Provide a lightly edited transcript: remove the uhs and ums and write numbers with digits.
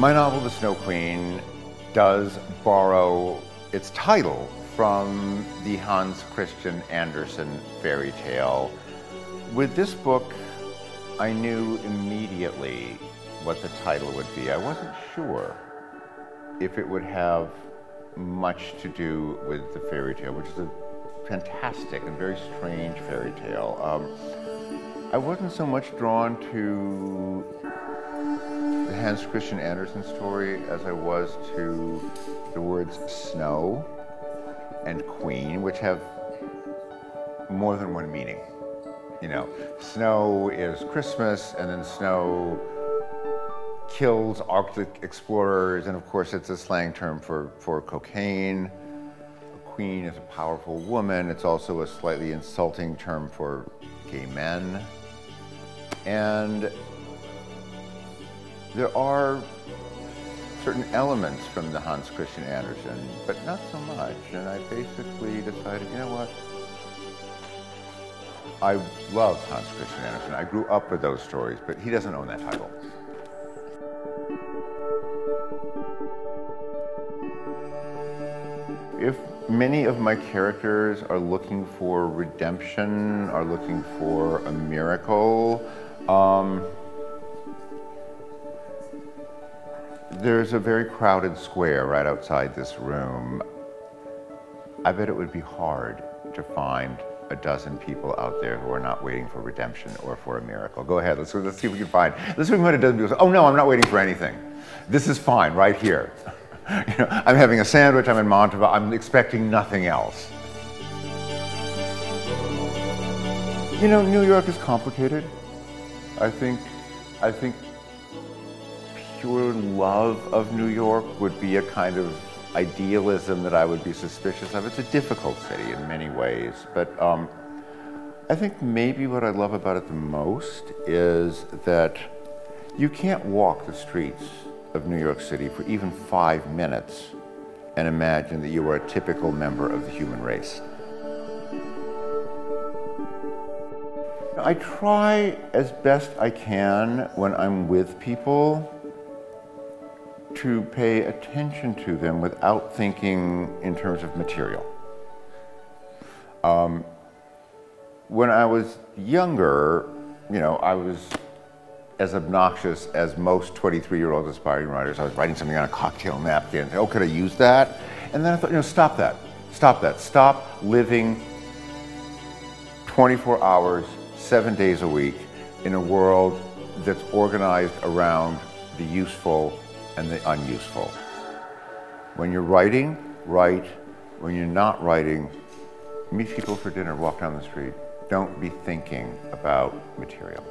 My novel, The Snow Queen, does borrow its title from the Hans Christian Andersen fairy tale. With this book, I knew immediately what the title would be. I wasn't sure if it would have much to do with the fairy tale, which is a fantastic and very strange fairy tale. I wasn't so much drawn to the Hans Christian Andersen story as I was to the words snow and queen, which have more than one meaning. You know, snow is Christmas, and then snow kills Arctic explorers, and of course it's a slang term for cocaine. A queen is a powerful woman. It's also a slightly insulting term for gay men. And there are certain elements from the Hans Christian Andersen, but not so much. And I basically decided, you know what? I love Hans Christian Andersen. I grew up with those stories, but he doesn't own that title. If many of my characters are looking for redemption, are looking for a miracle, there's a very crowded square right outside this room. I bet it would be hard to find a dozen people out there who are not waiting for redemption or for a miracle. Go ahead, let's see if we can find. Let's see if we can find a dozen people. Oh no, I'm not waiting for anything. This is fine, right here. You know, I'm having a sandwich, I'm in Montalva, I'm expecting nothing else. You know, New York is complicated. I think pure love of New York would be a kind of idealism that I would be suspicious of. It's a difficult city in many ways, but I think maybe what I love about it the most is that you can't walk the streets of New York City for even 5 minutes and imagine that you are a typical member of the human race. I try as best I can when I'm with people to pay attention to them without thinking in terms of material. When I was younger, you know, I was as obnoxious as most 23-year-old aspiring writers. I was writing something on a cocktail napkin and say, oh, could I use that? And then I thought, you know, stop that. Stop that. Stop living 24 hours, 7 days a week in a world that's organized around the useful and the unuseful. When you're writing, write. When you're not writing, meet people for dinner, walk down the street. Don't be thinking about material.